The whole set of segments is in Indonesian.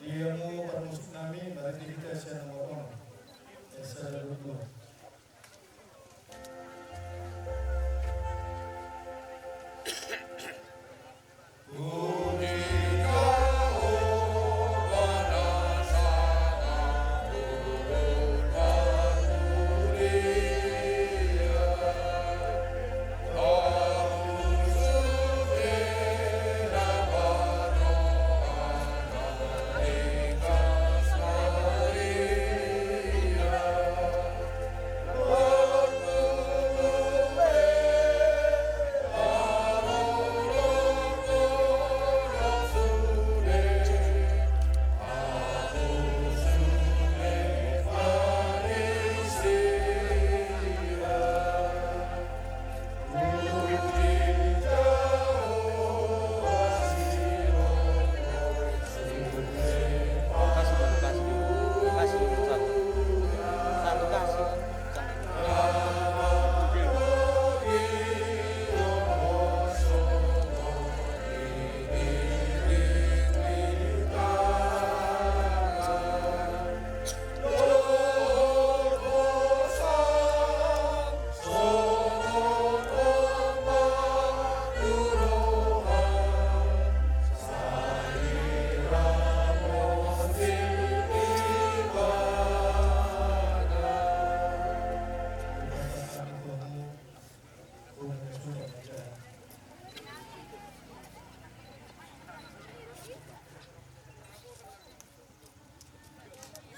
Dia mo permusik nami berarti kita siya namoon. Sa luto.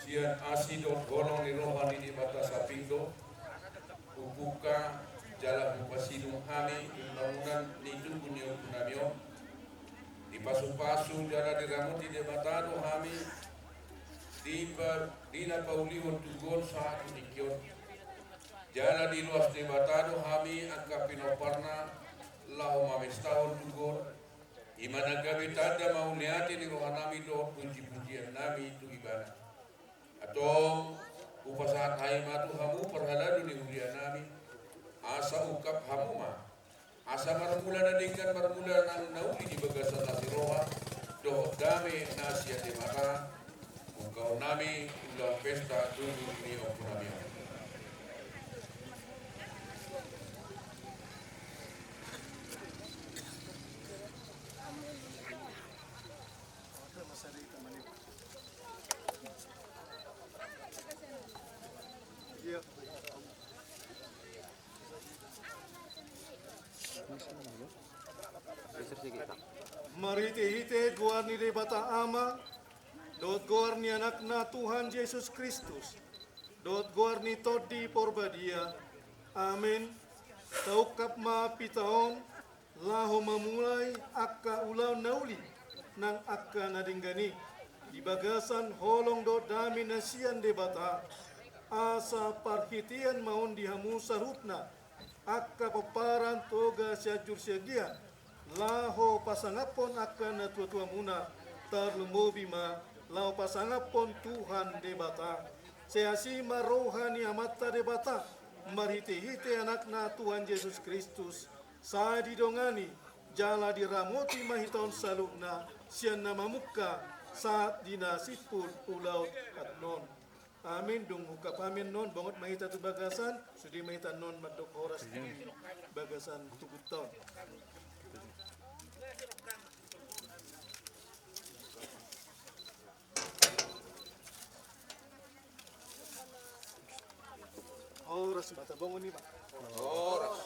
Sian asidot golong ni rohani di batas apindo ubuka jalan upasinu kami bangunan nitu kunyo kunamyo di pasu-pasu jalan di ramuti di batado kami di na paulion tugon saat unikion jalan di luas di batado kami angka pinoparna lau mamestahon tugon imana gabi tanda mau niati di rohanami do puji-pujian nami itu ibadah atau upasahat haimatu hamu perhaladu di mulia nami asa ukap hamu ma asa marmula nadingkan marmula nang nauli di bagasan nasi roha doh dame nasia di mata ungkau nami ulang pesta tunggu ini okunami Marite-hite guar ni bata ama, dot guar ni anak na Tuhan Yesus Kristus, dot guar ni todi porbadia, amin. Taukap ma pitaon, laho memulai akka ulau nauli, nang akka nadinggani, di bagasan holong dot dami nasian de bata, asa parhitian maun dihamu sarupna, akka paparan toga syajur syagian, laho pasangapon akan tua-tua muna terlumobi ma lao pasangapon Tuhan debata seasima rohani amata debata marhite-hite anakna Tuhan Yesus Kristus sadi dongani jala diramoti mahiton salukna sian nama muka saat dinasipun ulau adnon amin dung hukap amin non bangot mahita tu bagasan sudi mahita non madok horas bagasan tuguton. Oras mata bangun nih pak. oras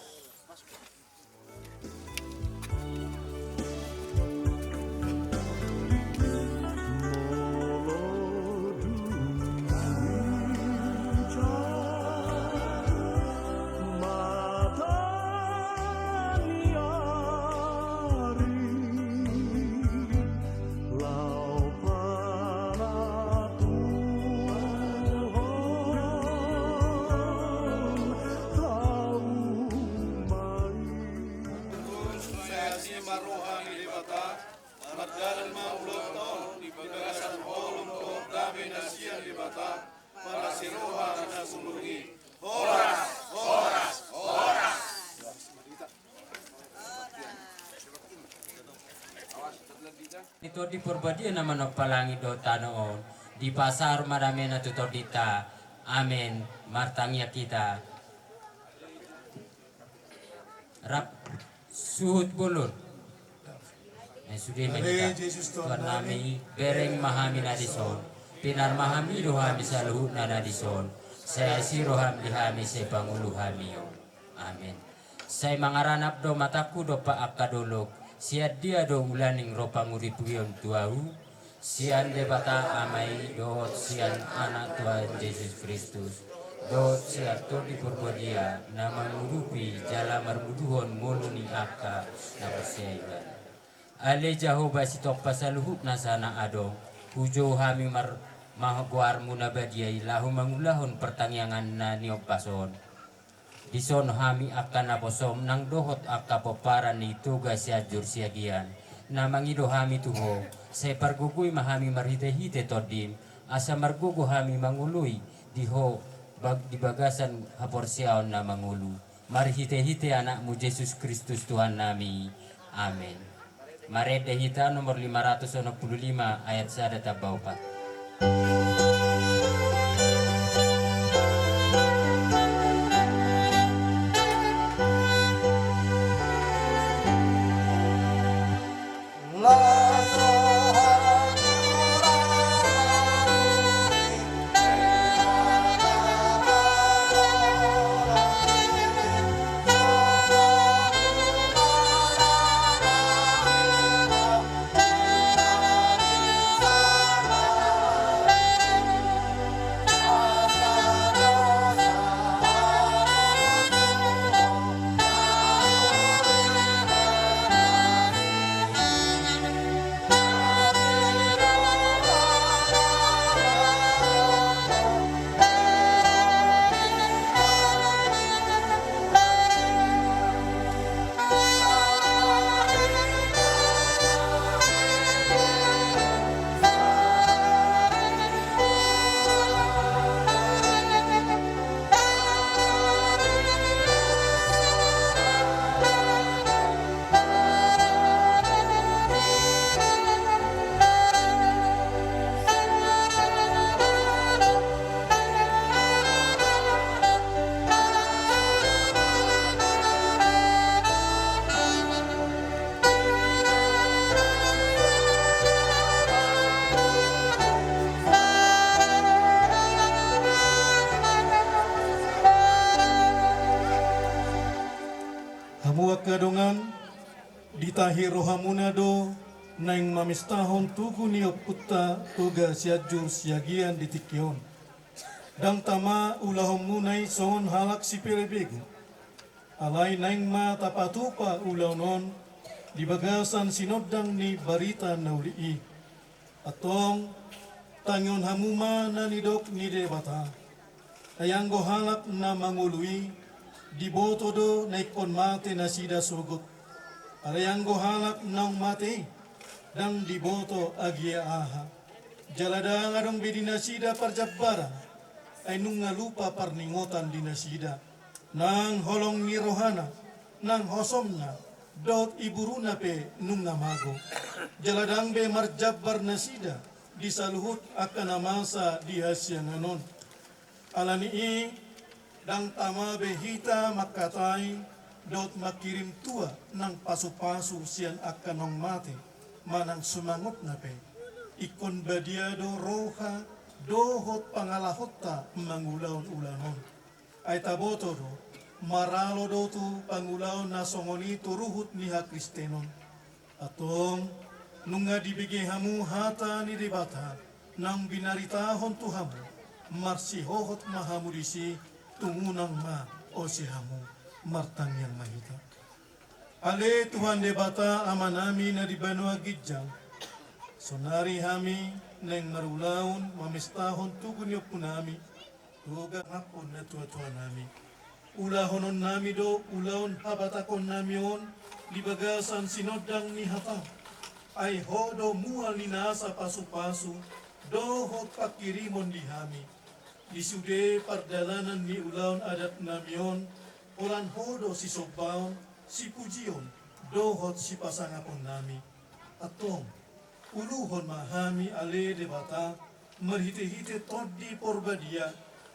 to di porbadia na manopalangi do tanoon di pasar madami na tutor dita. Amen. Martangya kita. Rap suhut bulur. Sudah menikah. Tuhan nami bereng mahami nadison. Pinar mahami rohami saluhut na nadison. Saya si roham dihami se pangulu hamiyo. Amin. Saya mangaranap do mataku do pa akadolog. Siat dia do ulaning ropa nguripuyon tuau. Sian debata amai dohot sian anak Tuhan Yesus Kristus. Dohot siat to di porbodia nama ngurupi jala marmuduhon moluni akka na persiaiban. Ale Jehovah sitok pasaluhuk na sana ado. Hujo hami mahagwar muna badiay lahu mangulahon pertangyangan na niopason. Dison hami akan naposom nang dohot akka poparan ni tugas siajur siagian. Na mangido hami tuho. Say pargugoy mahami marhite-hite todim. Asa margugo hami mangului diho di bagasan haporsiaon na mangulu. Marhite-hite anakmu Yesus Kristus Tuhan nami. Amin. Marede Hita nomor 565 ayat 1 tabau 4. Hamuak kadongan ditahi rohamuna do naing mamistahon tugu niop putta tuga siajur siagian ditikyon. Dang tama ulahom munay son halak si pirebig. Alay naing ma tapatupa ulawnon di bagasan sinodang ni barita na ulii. Atong tangon hamuma na nidok ni debata. Ayanggo halak na mangului di boto do naikon mate na sida sugot. Arayanggo halak nang mate dang di boto agia aha. Jalada ngadong bidina sida parjabara ay nung lupa parningotan di nasida. Nang holong ni rohana nang hosomna dot iburuna pe nung namago. Jaladang be marjabbar nasida di saluhut akan namasa di hasyan anon. Alani dang tama behita makatay dot makirim tua nang pasu-pasu sian akan nong mate manang sumangot na pe ikon badiado roha dohot pangalahota mangulaon-ulanon ay taboto do maralo do tu pangulaon na songoni turuhut niha Kristenon atong nunga dibigay hamu hata ni debata nang binaritahon tu hamu marsihohot mahamudisi tungunang ma o si hamu martang yang mahita. Ale Tuhan debata ama nami na di banua gidjang. Sonari hami neng marulaon mamistahon tugun yo punami. Tuga hapon na tua-tua nami. Ulahonon nami do ulaon habatakon nami on di bagasan sinodang ni hata. Ay hodo mual ni nasa pasu-pasu dohot pakirimon di hami. Di sude pardalanan ni ulaon adat namion, ulan hodo si sobaon, si pujion, dohot si pasangapon nami. Atong, uluhon mahami ale debata merhite-hite toddi porbadia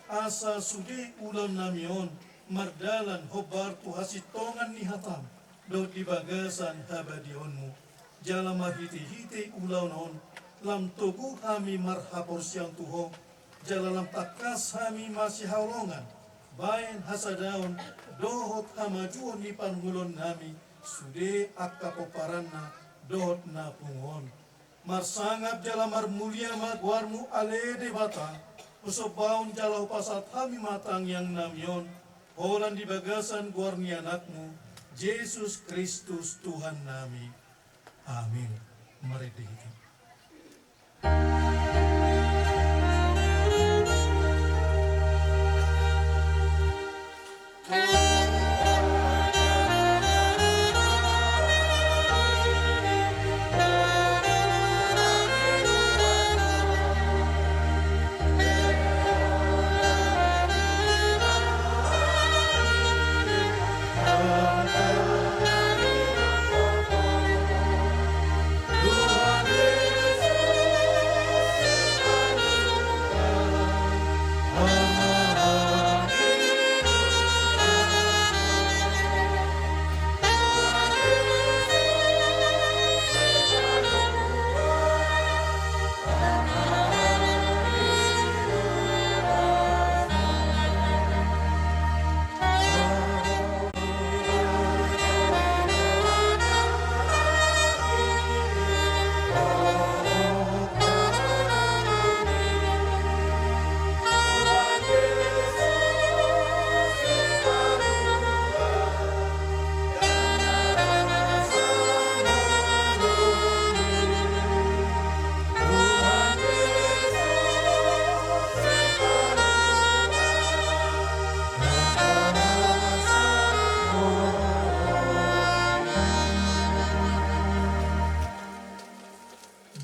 asa sude ulam namion mardalan hobar tu hasitongan ni hatam do di bagasan habadionmu jala marhite-hite ulaunon lam tugu kami marhapor siang tuho jala lam takas kami masih haulongan bayan hasadaun dohot hamajuon ni panggulon nami sude akapoparanna dohot na pungon marsangap jala marmulia magwarmu ale debata usobaun jala pasat kami matang yang namyon holan di bagasan guarni anakmu Yesus Kristus Tuhan nami amin. Mari dihitung.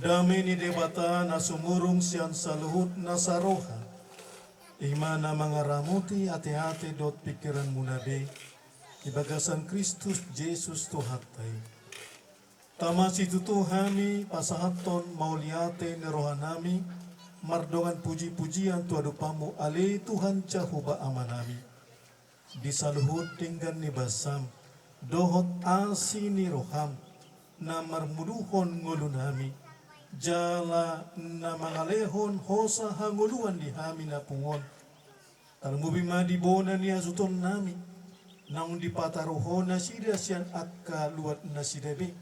Dami ni debata na sumurong siyan sa luhut na saroha. Imana mga ramuti ati-ati dot pikiran munabe. Ibagasan Kristus Jesus tuhatay. Tama si tutuhami pasahaton mauliate ni rohanami. Mardongan puji-pujian tuadupamu ale Tuhan Jahuba amanami. Di saluhut tinggan ni basam. Dohot asi ni roham. Na marmuluhon ngulunami. Jala na mangalehon hosa hanguluan di hami na pungon. Talmubima di bona ni asuton nami. Nang di pataruhon na sida siyan akka luat na sidabe.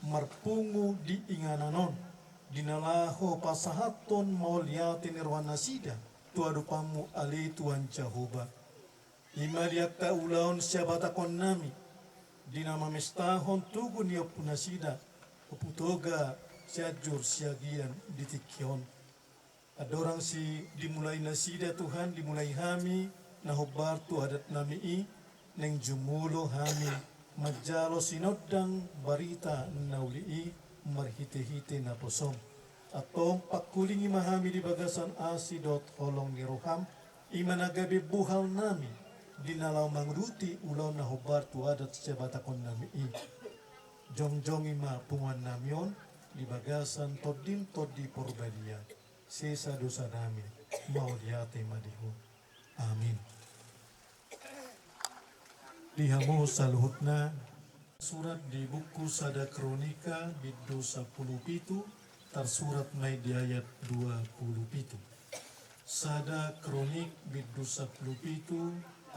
Marpungu di ingananon. Dinalaho pasahaton mauliate ni rohana sida. Tuadupamu ali Tuhan Jahuba. Ima diakta ulaon siya batakon nami. Dinamamestahon tugun niya punasida. Uputoga siajur siagian ditikyon. Adorang si dimulai nasida Tuhan dimulai hami nahobar tu adat nami neng jumulo hami majalo sinodang barita nauli marhite-hite na posom. Atong pakulingi mahami di bagasan asidot holong ni roham imanagabi buhal nami dinalaw mangruti ulaw nahobar tu adat siya batakon nami jong-jong ima pungan namyon di bagasan toddi porbadia sesa dosa nami mauliate madihu amin. Dihamu saluhutna surat di buku Sada Kronika biddo 10 tersurat may di ayat 27. Sada Kronik biddo 10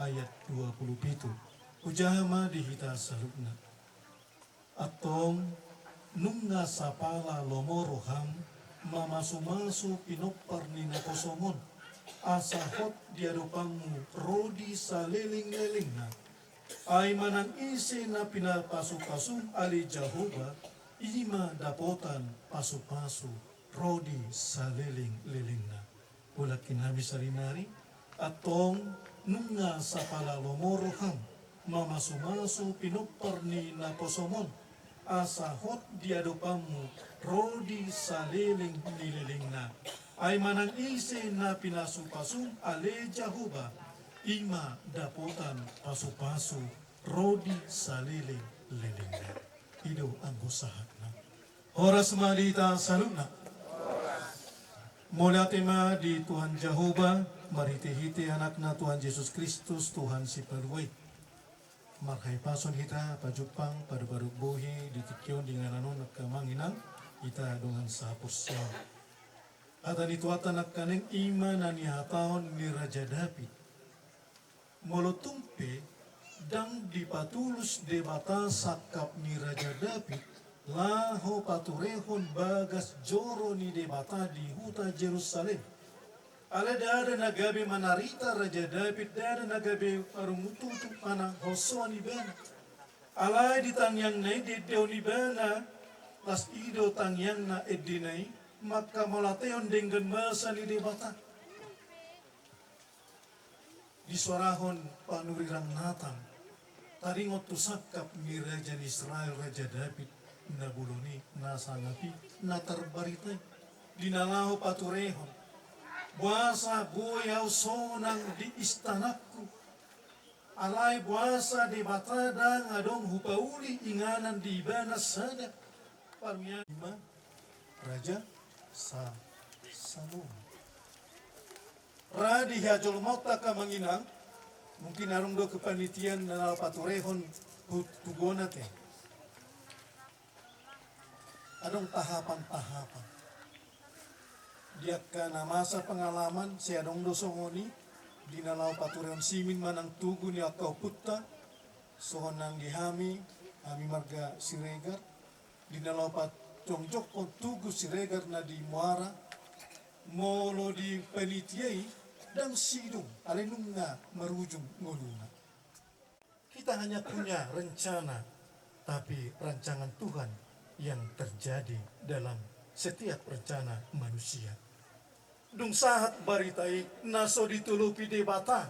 ayat 27. Ujahama dihita salutna atong nunga sapala lomoroham mamasu-masu pinopar ni nakosomon asahot diadupamu rodi saliling-liling na ay manang isi na pinapasupasum ali Jahuba ima dapotan pasu-pasu rodi saliling-liling na ulakin hami sarinari atong nunga sapala lomoroham mamasu-masu pinopar ni nakosomon asahot diadupamu rodi saliling nililing na ay manang isi na pinasupasum ale Jahuba ima dapotan pasu-pasu rodi saliling liling na ido ang usahat na Horas malita saluna. Mula tema di Tuhan Jehovah, mariti-hiti anak na Tuhan Yesus Kristus, Tuhan si Perway. Markai pason hita, pajupang, pada-pada buhi, di tikyon dengan anon nagkamanginang, ita dengan sahapos siya. At anituatan nagkaneng iman na nihatahon ni Raja David. Molotumpe, dang dipatulus debata sakap ni Raja David, laho paturehon bagas joro ni debata di huta Jerusalem. Ale dada nagabe manarita Raja David, dada nagabe arumututu ana hoso ni bena. Alay di tangyang na idideo ni bena, las ido tangyang na edinay, maka molateon dengan masa ni debata. Disorahon panurirang natang, taringot tusakap ni Raja Israel, Raja David, nabuluni, nasangapi, natarbaritay, dinalaho paturehon, buasa buyaw sonang di istanakku, alay buasa di batadang adong hupauli inganan di banas sada, parmiyama, Raja Salom. Radi hajol mota ka manginang, mungkin arong do kepanitian na paturehon tugonat Adong tahapan-tahapan. Dia kana masa pengalaman si adong dosongoni dinalau paturehon simin manang tugu ni akau putta sohonang dihami hami marga Siregar dinalau pat jongjok on tugu Siregar na di Muara molo di penitiai dan sidung alenung na marujung ngoluna. Kita hanya punya rencana, tapi rancangan Tuhan yang terjadi dalam setiap rencana manusia. Dung sahat baritai naso ditulupi debata.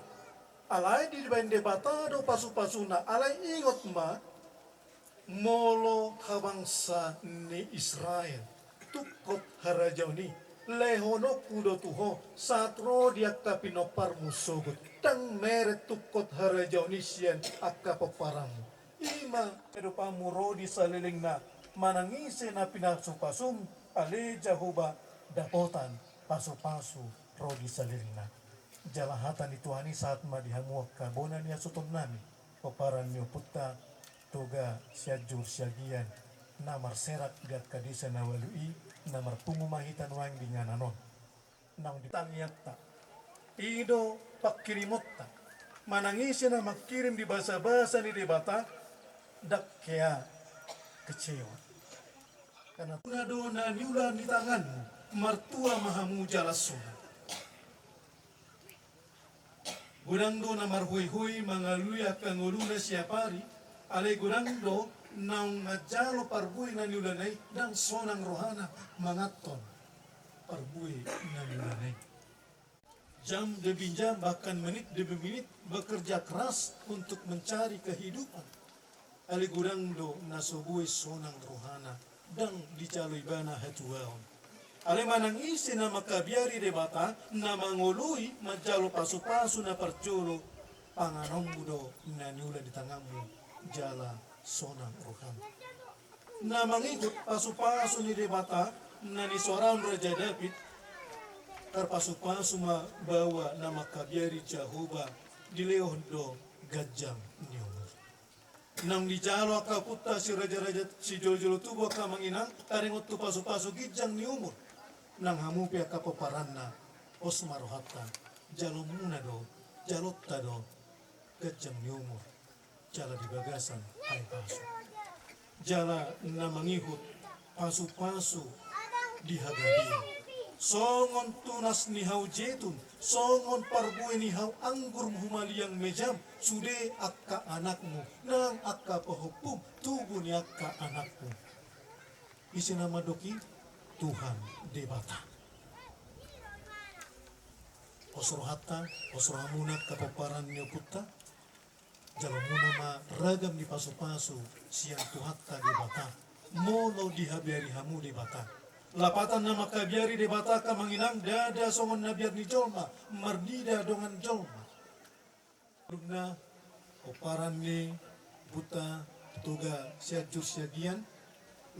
Alai di bain debata do pasu-pasuna alai ingot ma molo kabangsa ni Israel tukot harajau ni lehono kudo tuho satro diak kapino parmusogut tang meret tukot harajau ni sian akka paparamu ima edopamu rodi saliling na manangise na pinasupasum ale Jehovah dapotan pasu-pasu rodi salirina jalahatan ituani saat madihamuak kabona niya suton nami paparan niyo putta toga siajur siagian namar serak gat kadisa nawalui namar pungumahitan wang dingananon nang ditanyakta ido pakirimotta manangise na makirim di basa-basa ni debata dak kaya kecewa. Karena tunadona niulan di tanganmu, martua mahamu jalasuna. Gudang do na marhui-hui mangaluya kanguluna siapari, ale gudang do nang ngajalo parbui na niulanay dan sonang rohana mangaton parbui na niulanay. Jam demi jam bahkan menit demi menit bekerja keras untuk mencari kehidupan. Ale gudang do nasobui sonang rohana dan dicaloi bana hatuaon. Ale manang isi na makabiari debata na mangului majalo pasu-pasu na percolo panganong budo na niula di tanganmu jala sonang rohana. Na mangikut pasu-pasu ni debata na ni seorang Raja David terpasu-pasu bawa na makabiari Jehovah di leon do gajang niu. Nang dijalo ka putta si raja-raja si jolo-jolo tubo ka manginang taringot tu pasu-pasu gijang ni umur nang hamupi ka paparanna osmarohatta jalo muna do jalotta do gajang ni umur jala di bagasan hai pasu jala na mangihut pasu-pasu di hagadi songon tunas ni hau jetun songon parbue ni hau anggur humaliang mejam sude akka anakmu nang akka pohopum tubuh ni akka anakmu isi nama doki Tuhan debata osrohatta osrohamunat kapaparan ni putta jalamuna ma ragam di pasu-pasu siang tuhatta debata molo dihabiari hamu debata lapatan nama kabiari debata ka manginang dada songon nabiar ni jolma mardida dongan jolma rugna oparan ni buta toga siajur siagian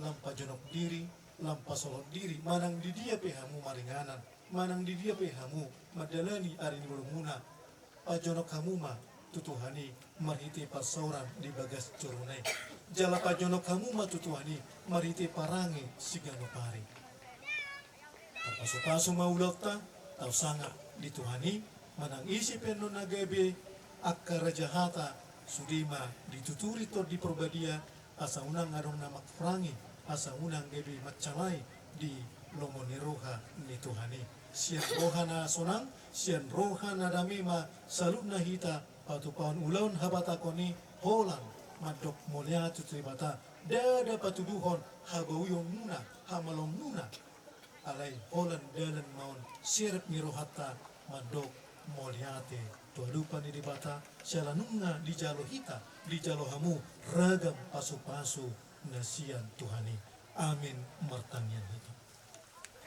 lampa jonok diri, lampa solot diri, manang di dia pehamu maringanan, manang di dia pehamu madalani ari ni muna, pajonok kamu ma tutuhani marhiti pasauran di bagas curunai, jala pajonok kamu ma tutuhani marhiti parangi sigano pari. Paso-paso maulot ta, tau sangat dituhani, manang isi penon nagabe akka rajahata sudima dituturi to di perbadia asa unang ngarong na makfrangi asa unang gabe macalai di lomoni roha ni Tuhani sian roha na sonang sian roha na damima salut na hita patupaon ulaun habata koni holang madok mulia tutribata dada patuduhon habawiyong muna hamalong muna alay holan dalan maun sirap ni rohata madok moliate tualupa ni dibata sialanunga di jalo hita di jalo hamu ragam pasu-pasu nasian Tuhani amin martanian hita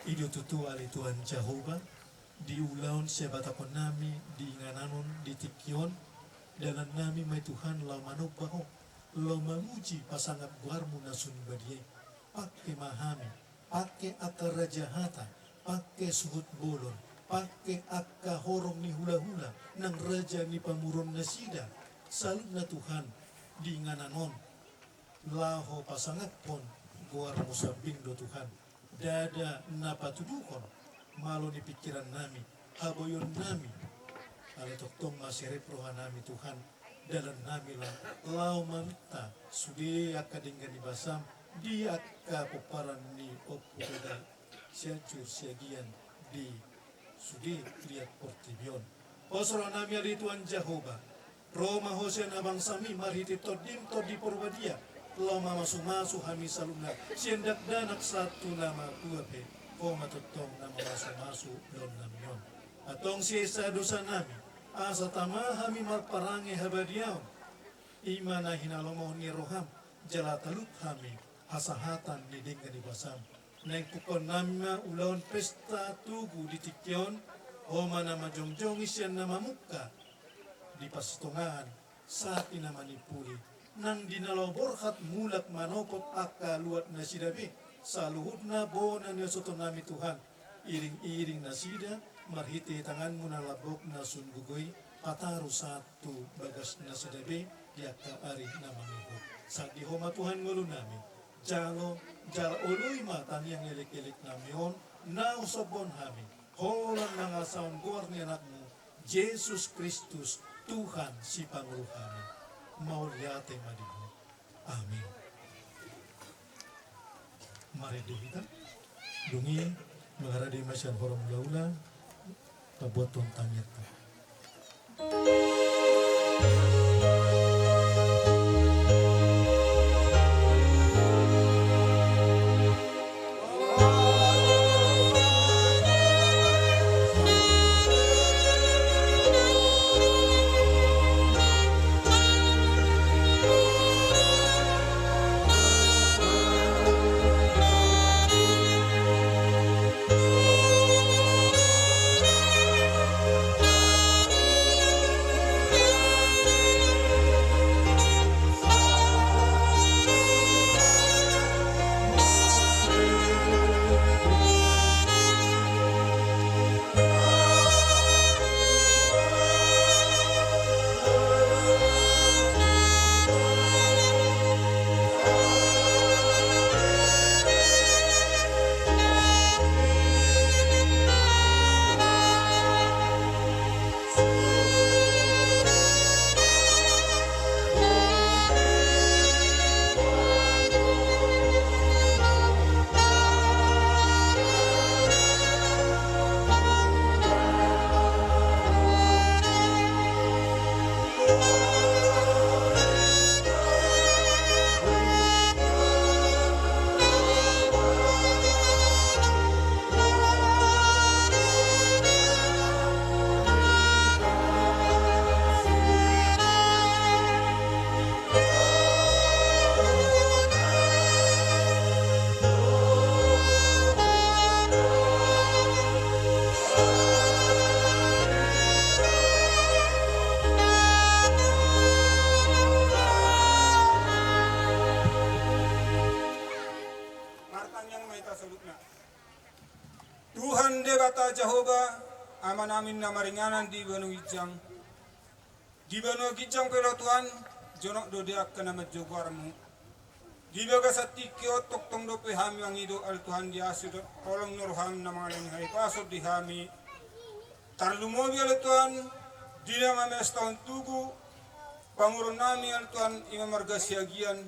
idu tutu ali Tuhan Jehovah di ulaun sebatakon nami di ngananon di tikion dalam nami may Tuhan lau manubaho lau mamuji pasangat guarmu nasun badie pakai mahami pakai akar rajahata pakai suhut bolon pakai akka horong ni hula-hula nang raja ni pamuron na sida salut na Tuhan di ngananon laho pasangat pon guar musabing do Tuhan dada na patudukon malo ni pikiran nami haboyon nami ale toktong masirip roha nami Tuhan dalam nami lang lau mamita sudi akka dinggan di basam di akka poparan ni opureda siacur siagian di sudi lihat portibion. Osro nami ali Tuhan Jehovah. Roma Hosen abang sami marhiti todim todi porbadia. Lama masu hami saluna. Siendak danak satu nama kuape. Koma totong nama masu lon namion. Atong siesa dosa nami. Asa tama hami marparange habadiaon. Imana hinalomo ni roham. Jalatalut hami. Hasahatan ni dingga di basam. Neng pukon nama ulawan pesta tugu di tikyon o mana majong-jong isyan nama muka di pasitungan saat inamanipuli nang dinaloborhat mulak manokot akka luat na sidabi sa luhud na bona niya soto nami Tuhan iring-iring na sida marhiti tanganmu na labok na sunggugoy pataru satu bagas na sidabi di akka ari na manihot sa dihoma Tuhan ngulu nami jalo uluy matan yang ilik-ilik namion na usobon hami holang nangasaon guar ni anakmu Jesus Kristus Tuhan si Pangulo kami mauliate madimu amin. Mari kita dungi mengaradi masyan horong laula tabuat tontangnya Jehovah, ama namin na maringanan di Banong Gijang. Di Banong Gijang pero Tuhan, jonok do diak ka na madjogwar mo. Di baga sa tikyo, toktong do pe hami ang ido al Tuhan di asidot, kolong nuruham na mga langhay pasod di hami. Tarlumobi al Tuhan, di na mames taon tugu, pangurun nami al Tuhan, ima marga siagian.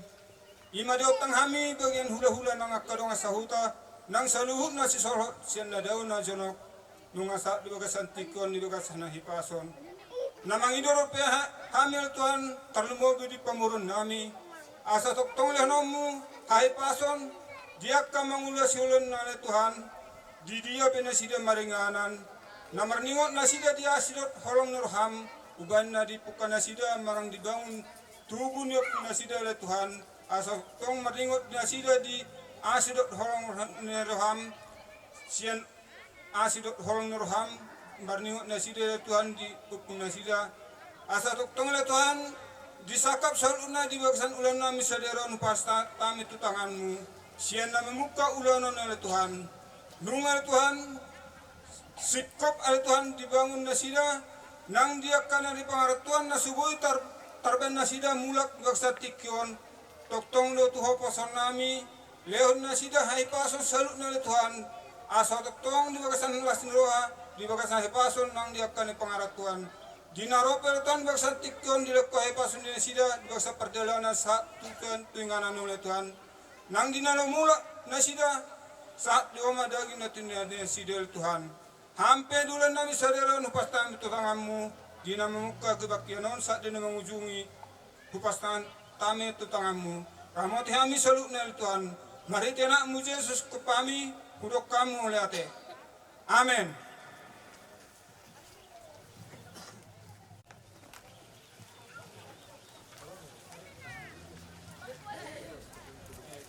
Ima diotang hami bagian hula-hula ng akadong asahuta, nang saluhut na si sorot siyan na daw na jonok, nung asa di baga sa tikyon, di baga sa nahipason. Namang idoro pe hami al Tuhan, tarlumobi di pangurun nami, asa toktong lehnomu, hahipason, diak ka mangula siulun na Tuhan, di dia pinasida maringanan, na marningot na sida dia sidot holong nurham, uban na di puka na sida marang dibangun, tugun yop na sida le Tuhan, asa tong marningot na sida di asidot holong nurham, siyan asidot holong nurham, marningot na sida le Tuhan di pupung na sida, asa tong le Tuhan, disakap saluna di bagsan ulan nami saderon pasta kami tutanganmu, siyan na memuka ulanon na le Tuhan, nungal Tuhan, sikop al Tuhan dibangun na sida, nang diak ka na di pangaratuan na suboy tarben na sida mulak bagsa tikyon, toktong lo tuho pason nami, lehon na sida haipason salut na le Tuhan, asa toktong di bagasan lasnroa, di bagasan haipason nang diak ka ni pangaratuan, dinaropel Tuhan bagsa tikyon di lekko haipason di sida, di bagsa perjalanan sa tukyan tuinganan le Tuhan, nang dinalo mulak na sida, saat di oma daging na tindihan sida le Tuhan. Hampe dulan nami sadera hupastan itu tanganmu, dina memuka kebaktianon saat dina mengunjungi hupastan tami itu tanganmu. Ramoti hami salutna Tuhan, mari tenakmu Yesus kepami, hudok kamu liate. Amin.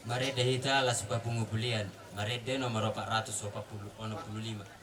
Mari dehita la sebab pengubulian. Mari de nomor 485.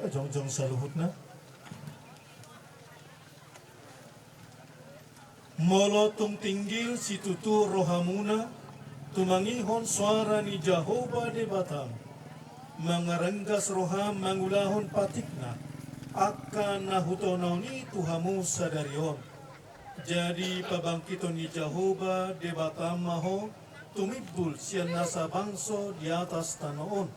Jongjong saluhut na. Molo tung tinggil si tutu rohamuna, tumangihon suara ni Jehovah de Batam, mangarenggas roham mangulahon patikna, akan nahutononi tuhamu sadarion. Jadi pabangkiton ni Jehovah de Batam maho, tumibul siyan nasa bangso di atas tanoon.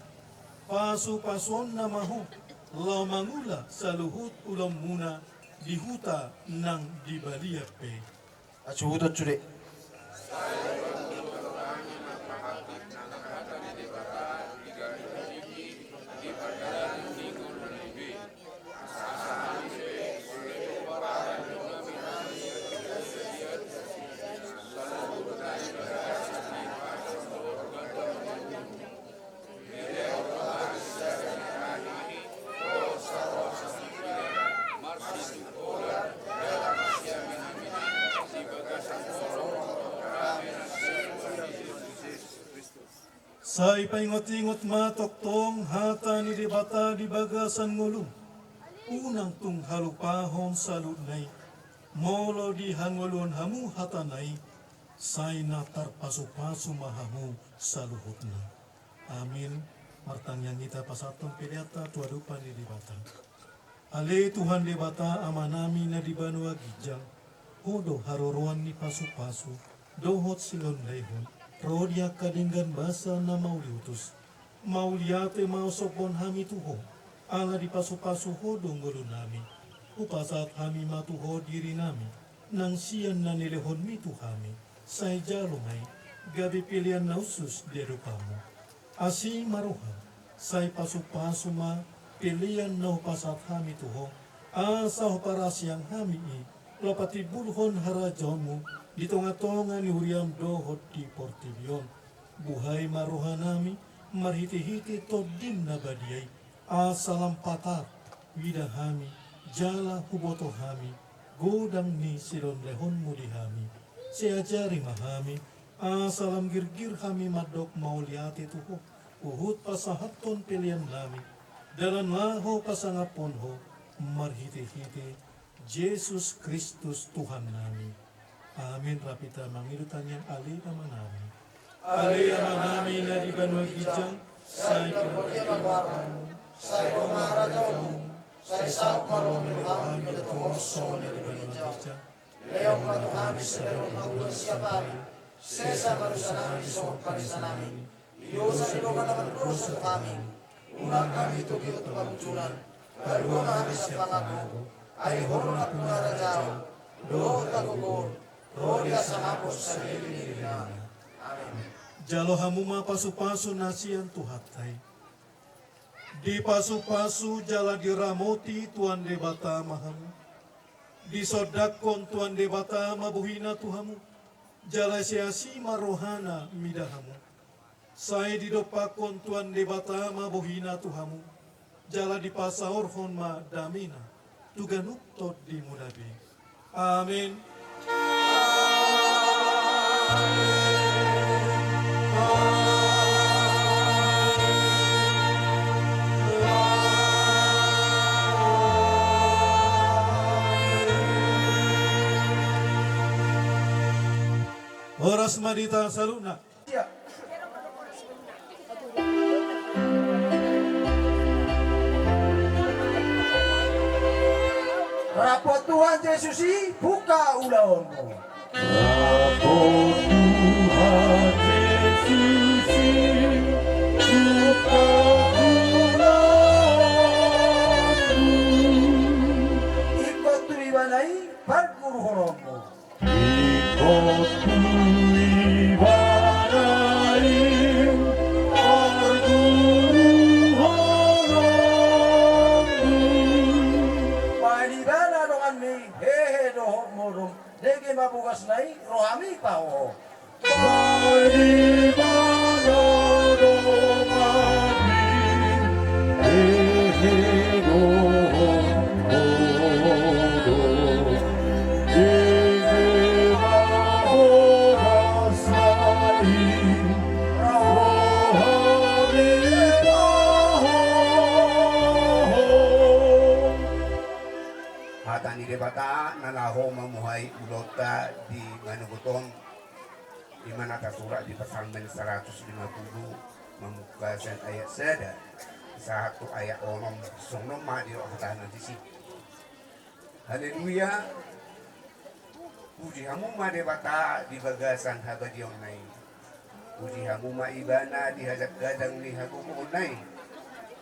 Pasu-pasuon na maho, lo mangula sa luhut ulam muna di huta nang di baliape. Acuhudot curi. Sa ipaingot-ingot matoktong hata ni debata di bagasan ngulung. Unang tung halupahon sa lunay. Molo di hangulun hamu hatanay. Say na tarpaso-paso mahamu sa luhut na. Amin. Martangyang kita pasatong piliata tuadupan ni debata. Ale Tuhan debata ama nami na di banua gijang. Hodo haruruan ni paso-paso. Dohot silon layhon. Rodia kadinggan basa na mauliutus. Mauliate mau sopon hami tuho. Ala di pasu-pasu hodong gulu nami. Upasat hami matuho diri nami. Nang siyan na nilehon mitu hami. Say jalumay. gabi pilihan nausus di rupamu. Asi maruha, say pasupasuma pilihan nau pasat kami tuho, asah parasiang kami lopati bulhon harajonmu, di tonga-tonga ni huriam dohot di portibion. Buhay maruha nami, marhiti-hiti todim nabadiai, asalam patar, widahami, jala huboto hami, godang ni silon lehon mudi hami, seajari mahami, asalam girgir hami madok mau liati tuho, uhut pasahaton pilihan nami, dalam laho pasangapon ho, marhiti-hiti, Yesus Kristus Tuhan nami. Amin rapita mangirutan yang ali nama nami. Ali nama nami na di Banua Gijang, say pinagkakamu, say pumarajamu, say sauk marumil kami na tumuso na di Banua Gijang. Leong matuhami sa leong magulang siyapari, sesa marusa nami sa pagkalisa namin. Iyos sa ilogan naman kroso kami, unang kami tugiot pagmutunan, kadua kami sa pangako, ay horon at punarajaw, doon tagugol, rodia sa hapos sa lilin namin. Amen. Jalo hamuma pasu-pasu nasian tuhatai. Di pasu-pasu jala diramoti tuan debata mahamu. Di sodakon tuan debata mabuhina tuhamu. Jala siasi marohana midahamu. Saya didopakon tuan debata mabuhina tuhamu. Jala di pasaorhon ma damina. Tuganuk tot di mudabi. Amin. Horas Madita Saluna. Rapot Tuhan Yesus buka ulaonmu. Rapot Tuhan Yesus buka ulaonmu. Ikut tulibanai parguru horommu. Ikut tulibanai parguru horommu. Panibana dongan mi hehe dohok morum. Degi mabukas nai rohami pao. Panibana dongan mi hehe dohok morum. Hatani debata nalaho mamuhay ulota di Manuguton di mana tersurat di Psalmen 150 membuka ayat seda satu ayat onom sonoma di oktahan di sini. Haleluya. Puji hamuma debata di bagasan habadion nai. Puji hamuma ibana di hajat gadang ni hagumun nai.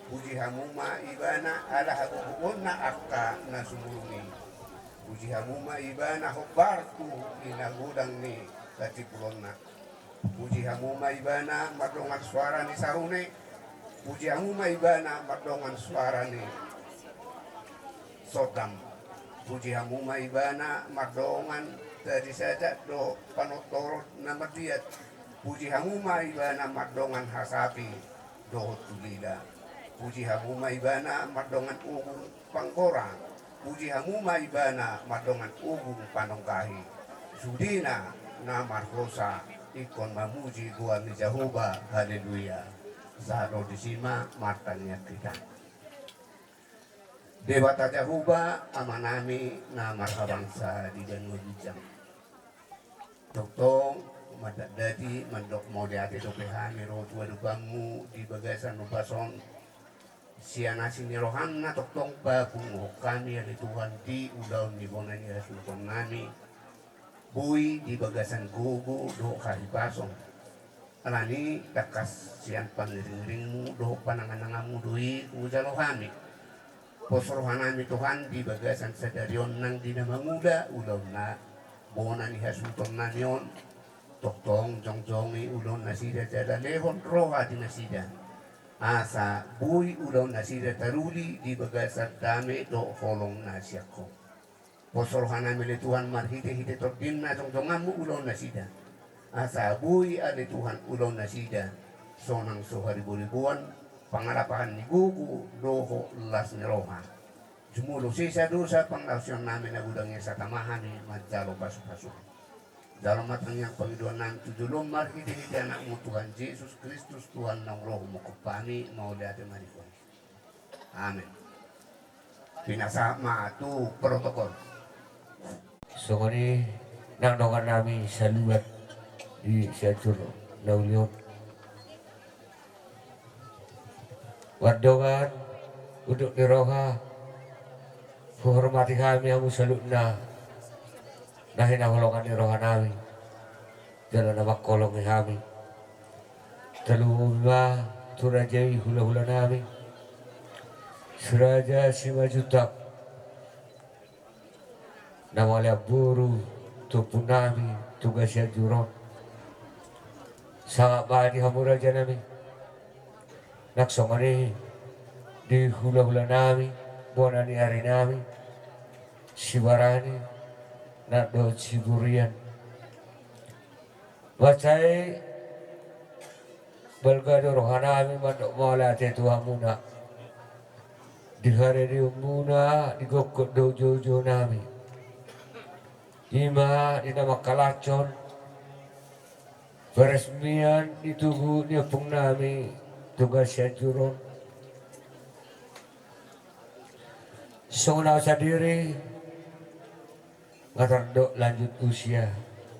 Puji hamuma ibana ala hagumun na akka na sumurungi. Puji hamuma ibana hobarku inagudang ni katipulon na. Puji hamuma ibana madongan suara ni sarune. Puji hamuma ibana madongan suara ni Sodam. Puji hamuma ibana madongan dari saja do panotorot na madiat. Puji hamuma ibana madongan hasapi do tulida. Puji hamuma ibana madongan ugung pangkorang. Puji hamuma ibana madongan ugung panongkahi. Sudina na markosa ikon mamuji gua ni Jehovah. Haleluya. Zaro disima martanya kita. Dewata Jehovah amanami na marhabangsa di Banua Gijang. Toktong madadadi mandok mau diate topehani rotua dubamu di bagasan nubason. Siana sini rohanna toktong bakung kami yang Tuhan di udaun di bonan ya sultan nami. Bui di bagasan gugu do karibasong. Alani takas sian pangiring-ringmu do panangan-nangamu dui ujalo kami. Posrohanami Tuhan di bagasan sadarion nang dinamamuda udaw na bonan iha sultan namion. toktong jongjongi ulon nasida jada lehon roha di nasida asa bui ulon nasida taruli di bagasat dame do holong nasiako posorohana mele Tuhan marhite hite tordin na jongjongamu ulon nasida asa bui ale Tuhan ulon nasida sonang sohari buribuan pangarapahan ni gugu doho las neroha jumulo sisa dosa panglausyon namin na gudangnya sa tamahan ni majalo pasu-pasu dalam matang yang pengiduan nan tujulong marhiti hiti anakmu Tuhan Yesus Kristus Tuhan ng roh mo kupani maulate marikon amin pinasama tu protokol so ini nang dongan nami saluat di Siatur Naulion wardongan untuk diroha menghormati kami yang salutna nahin holongan ni roha nami jalan nama kolong ni kami talumba turajai hula-hula nami suraja simajutak nama lihat buru tupu nami tugasnya juron sangat bahagia hamu raja nami naksongani di hula-hula nami bonani hari nami sibarani nak do ciburian wacai belgado rohana mi mandok mola te tuamuna di hari di umuna di gokot dojo nami ima di nama kalacon peresmian ditugu dia pung nami tugas juron sona sadiri ngatardok lanjut usia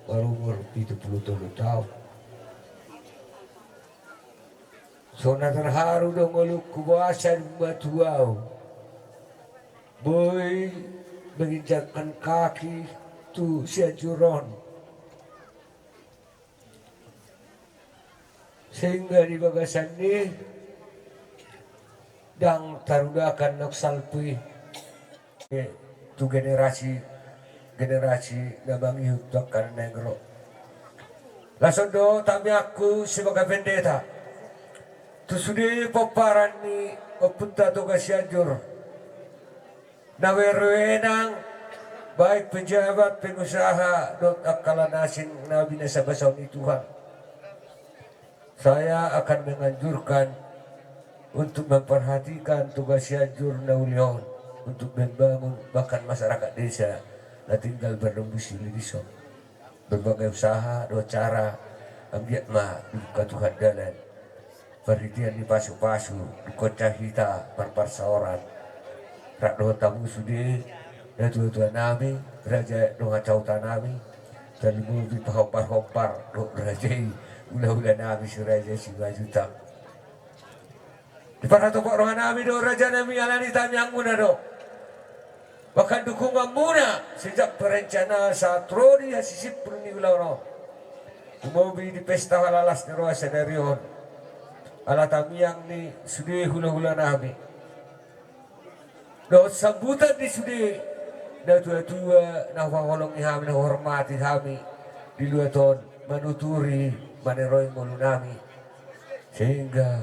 baru umur 70 tahun. Sona terharu dong ngeluk kuasa batuau. Boy menginjakkan kaki tu siajuron. Sehingga di bagasan ini dang tarudakan nok salpui tu generasi nabang iutok kan negro. Lasondo tami aku sebagai pendeta. Tu sudi paparan ni opunta to kasianjur. Naweruenang baik pejabat pengusaha dot akalanasin nabi nasa basaw ni Tuhan. Saya akan menganjurkan untuk memperhatikan tugas Sianjur Naulion untuk membangun bahkan masyarakat desa na tinggal berdomisili di desa. Berbagai usaha, dua cara, ambil ma buka Tuhan dalan. Perhatian di pasu-pasu, di kota kita, perparsaoran. Rak doa tamu sudi, dan tuan-tuan nami, raja doa cautan nami, dan ibu di pahopar-hopar, doa raja, ulah-ulah nami si raja si majutak. Di para tokok rohan nami doa raja nami alani tami yang muna doa. Bahkan dukungan muna sejak perencana saat rodi hasisip perni ulau Umobi di pesta halalas ni roa senarion. Ala tamiang ni sudi hula-hula nami. Do sambutan di sudi na tua-tua na wawalong ni kami na hormati kami di luar ton manuturi maneroy mulu nami. Sehingga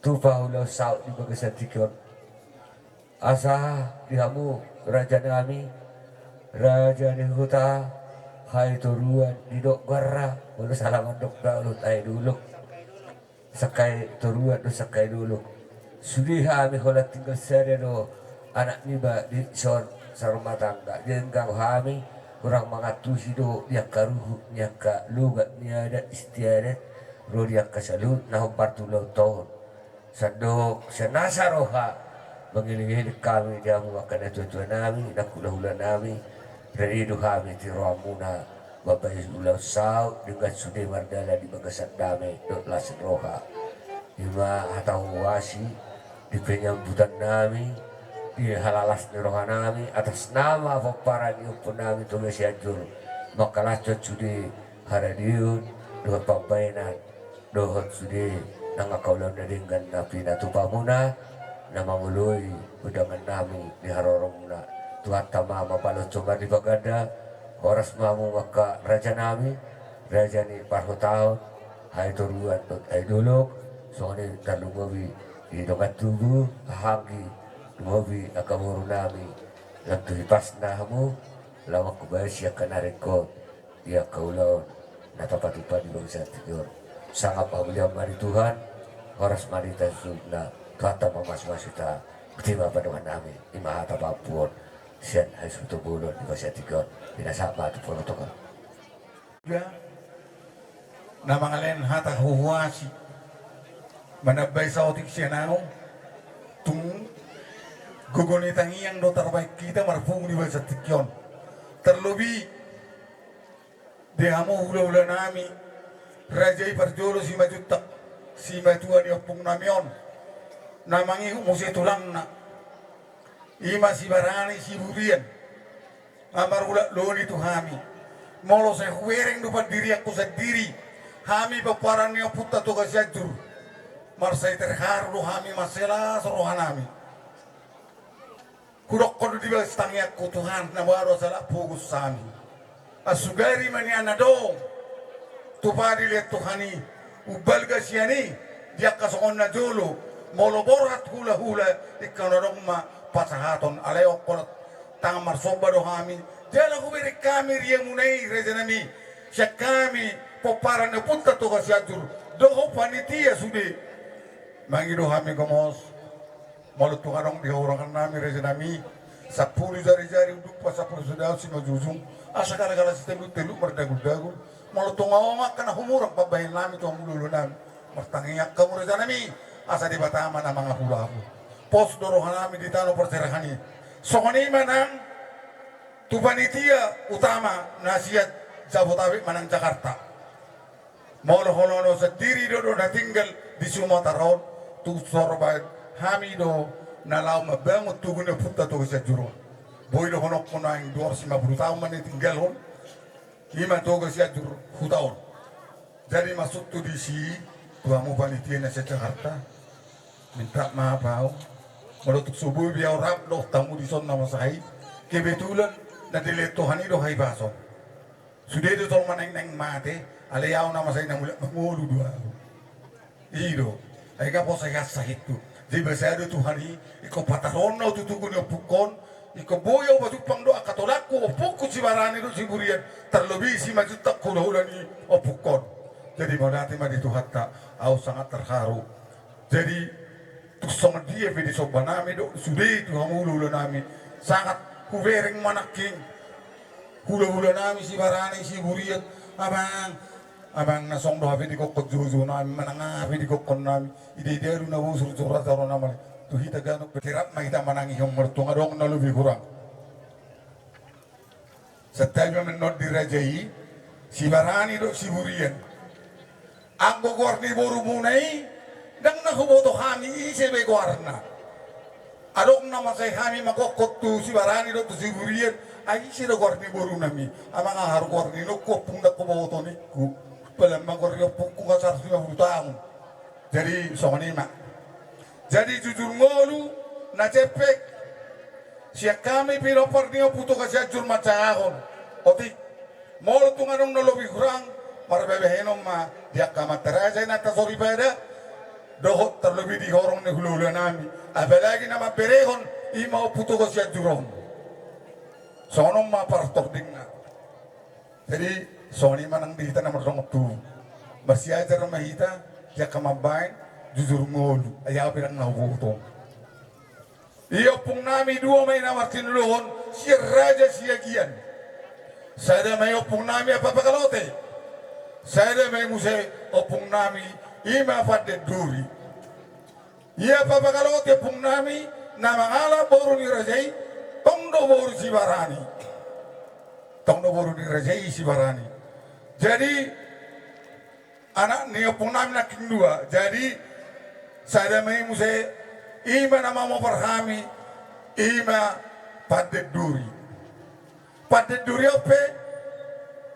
tupa ulau saut di bagasan tikon. Asa dihamu raja nami, raja ni huta, hai turuan di dok garra, baru salaman dok daulut ai dulu, sakai turuan do sakai dulu. Sudi kami holat tinggal sereno anak niba di son sarumah tangga, jengkau kami kurang mengatusi do dia karuhu dia ka lugat dia ada istiadat, ro dia kasalut nah partulau tahun, sadok senasa roha. Mengiling-iling kami jamu akan tuan-tuan nami, nakulah-ulah nami, dari hidup kami di Ramuna, Bapak Ulau Saud dengan Sudi Mardala di Bagasan Damai, dot lasin roha. Ima atau wasi di penyambutan nami, di halalas di roha nami, atas nama paparan yumpun nami tulis Sianjur, maka lacot Sudi Haradiun, dua pambainan, dohot Sudi, nangakaulan na dengan napi natupamuna, nama mului udangan nami di harorong na tuhan tama mapalo cuma di bagada Horas mamu maka raja nami, raja ni parho tahun, hai turuan tot ai duluk, soalnya talungawi di dongat tugu, hanggi, lungawi akamuru nami, lantu hipas nahamu, lawak kubay siya kanarin ko, dia kaulaon, natapatupan di bangsa tidur. Sangat pabeliau mari Tuhan, horas mari tasubna, kata mamas-masita, berterima pada nami, imahata papun, sian hai sutu bulun di bangsa tidur, binasama tu protokol. Na mga len hata huhuasi manabay sa otik siya nao tung gugunitang iyang do terbaik kita marfung di basa tikyon terlebih dehamo hula-hula nami rajai parjolo si majutak si matuan yopung namion namangi musi tulang na ima si barani si burian amar hula loni tu hami molo saya huereng dupan diri aku sendiri hami paparan niya puta to kasyajur marsay terharu hami masela rohanami kudok kodo di bawah stangnya ku Tuhan na baru salah pugus sami asugari mani anado tupadi lihat Tuhani ubal kasyani dia kasongon na jolo molo borat hula-hula ikanodong ma pasahaton aleo kolot tang marsoba do hami jala kuberi kami ria munai rezenami siya kami poparan na punta to kasyajur doho panitia sude mangido hami gomos malu tukarong di orang nami rezenami 10 jari-jari uduk pas 10 sudah si majujung asa kala-kala sistem telu merdagu-dagu malu tungawak kana humurang pabahin nami to mululu nami martangiyak kamu rezenami asa di batama na mga hula-hula pos dorohan nami di tano perserahani sokoni manang tu panitia utama nasihat Jabotabek manang Jakarta molo-holono sendiri do na tinggal di Sumatera tu sorban hamido nalau mabangun tugun na punta to sa juro boy do honok ko na ang 250 tahun man tinggal hon lima to sa juro hutaon jadi masuk tu di si tuamu panitia na sa Jakarta minta maaf ho molo tu subuh biar rap do tamu di son nama sahi kebetulan na diletuhan do hay baso sudah itu tol maneng neng mate alayaw nama saya nang mulu dua ido ay ka po saya sahit tu di basado tuhani iko pataron na tutugon yo pukon iko boyo basupang do akatolako pukut si barani do siburian terlebih si majutak hula-hulani o pukon jadi mau nanti mah dituhatta au sangat terharu jadi tu sama dia di sobanami do sudah itu hamulu nami sangat kuvereng manaking hula-hula nami si barani si burian abang nasong do hafi di kokot juzu nami mananga hafi di kokot nami ide deru na busur curah taro nama tu hita ganok berkirap mahita manangi yang mertunga dong na lebih kurang setelah menot dirajai si barani do si burian anggo gorni boru munai dang na huboto kami isebe gorna adong nama saya kami makokot tu si barani do tu si burian ai si do gorni boru nami amang har gorni no kopung da koboto niku pelamang gorni pungku kasar 50 tahun jadi songoni mak jadi jujur ngolu na cepek siya kami pinopar niyo puto kasyajur macahon otik molo tunganong nalobi kurang marbebehenom ma dia kamateraja na tasori pada dohot terlebih di horong ni hulula nami apalagi nama perehon ima puto kasyajurong sonom ma partok dingna jadi soni manang dihita na marong tu masih ajar mahita ya kamabain jujur ngolu ayaw pirang nahubuto iyo pung nami dua may namartin lohon siya raja siya gian sada may opung nami apa kalote sada may muse opung nami ima fadde duri iya apa kalote opung nami na mangala boru ni rajai tongdo boru si barani tongdo boru ni rajai si barani jadi anak ni opung nami naking dua jadi sada may muse ima nama mau perhami ima padet duri ope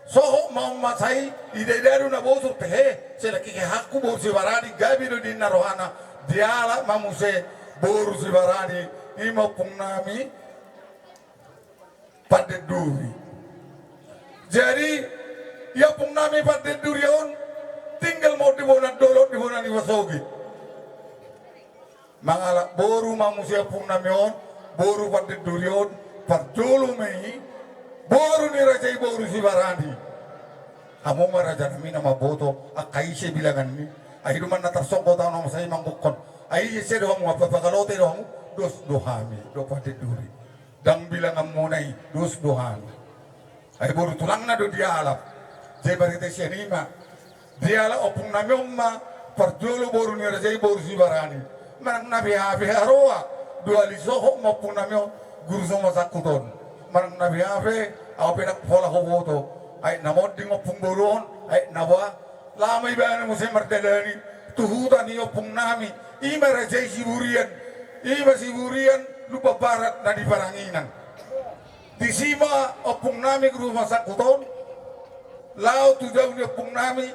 soho mau masai ide daru na bosur pehe selaki ke hakku bor si barani gabi do di narohana diala mamuse bor si barani ima pungnami padet duri Jadi ya pung nami patit durion tinggal mau dibonan dolok dibonan iwasogi. Mangalak boru manusia pung nami on boru patit durion pardulu mei boru ni raja boru si barani. Amo maraja nami nama boto akai se bilangan ni. Ahiduman na tarsongko tao nama saya manggukon. Ahi se doang apa pakalote doang dos dohami do patit duri. Dang bilangan monai dos dohami. Ay boru tulang na do dialap. Jay barite siya nima. Diala opung nami umma pardulu boru ni raja boru si barani. Marang nabi habi haroa dua lisoho maupun nami guru sama sakuton. Marang nabi habi au penak pola hoboto. Ay namod ding opung boron ay nawa lama ibana musim merdalani tuhutan ni opung nami ima raja siburian ima siburian lupa barat na di paranginan. Di sima opung nami guru sama sakuton lao tu jauh ni opung nami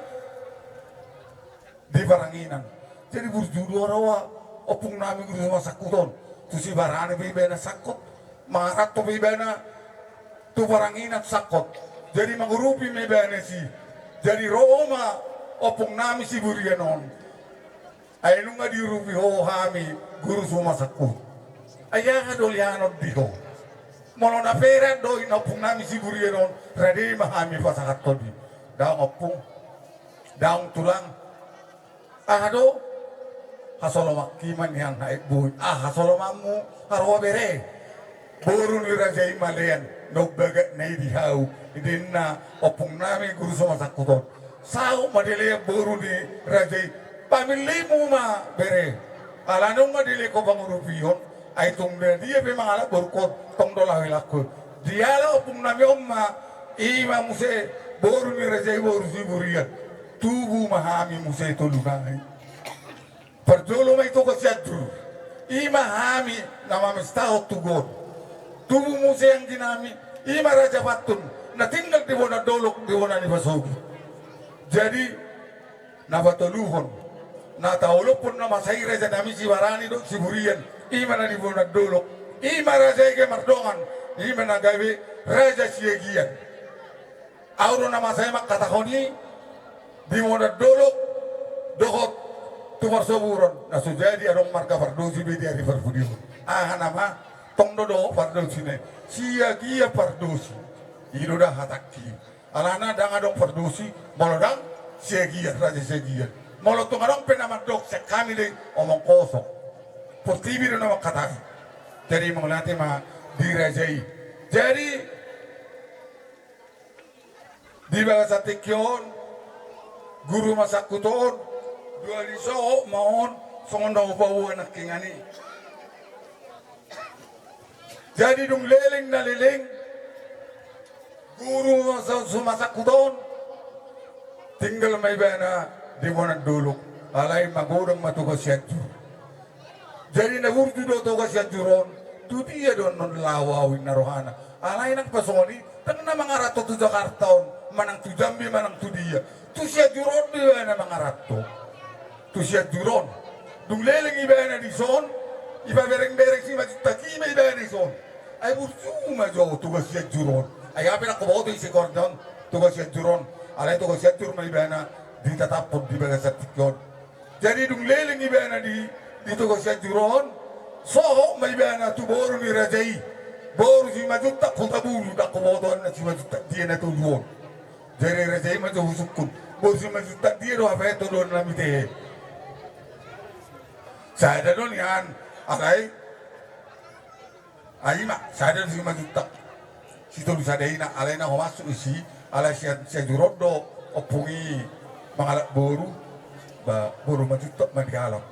di paranginan. Jadi berjudul rawa opung nami guru sama sakuton tu si barani bibena sakot marat tu bibena tu paranginan sakot. Jadi mengurupi mebane si. Jadi Roma opung nami si burianon. Ay nunga dirupi ho hami guru suma sakut. Ayaga dolianot diho. Molo na pera do opung nami si burianon. Radi mahami pasakat todi. Daang opung. Daang tulang. Ahado. Hasolomak kiman yang naik buy. Hasolomamu harwa bere. Boru ni rajai malian. Nogbagat na idihau. Idina opung nami guru sama sakuton. Sao madile boru ni rajai pamilimu ma bere. Alanong madile ko bangurupiyon ay tung dia pe mangala borkot tong dola hilakko. Diala opung nami omma ima muse boru ni rajai boru si burian. Tubu mahami muse tolunai. Pardolo mai to kasyadru. Ima hami nama mestahot tugon. Tubu muse yang dinami ima raja patun na tinggal di bona dolok di bona ni Basugi. Jadi na batuluhon na taulok pun na masai raja nami si barani do si burian ima na di bona dolok ima raja ke mardongan ima na gawe raja siegian auro na masai mak katakoni di bona dolok dohot tumar soburon na sujadi adong marka fardosi bedi ari farfudio nama tong dodo fardosi ne siagia fardosi Iro dah hataki. Alana dang adong fardosi, molo dang segian raja segian. Molo tu adong penamat dok sekami le omong kosong. Portibi do nama kataki. Jadi mengelatih ma dirajai. Jadi di bahasa Tikyon guru masakuton dua liso maon songondong bawa anak kingani. Jadi dong leleng na leleng guru sumasak kudon tinggal may bana di mana dulu alay magurang matugas yadju. Jadi nagurdu do tugas yadjuron tu dia don non lawawin na rohana alay nang pasoni tang na mga rato tu Jakartaon manang tu Jambi manang tu dia tu siya juron di bana mga rato tu siya juron dung leleng ibana di son iba bereng-bereng si majutaki may ibana di son ay bursuma jo tugas yadjuron ay apin ako boto isi kordon tugas yadjuron alay tugas yadjur may ibana di tatapod di baga sa Tikyon. Jadi dung leleng ibana di tugas yadjuron soho may ibana tu boru ni rajai boru si majutak kutabulu da komodo na si majutak dia na tujuon. Jadi rajai majuhusukun boru si majutak dia do apa itu don lamite. Saya don yan alay ay mak saya si majutak situ bisa deina alay na masuk isi alay si jurodo opungi mangalak boru ba boru majutak madialam.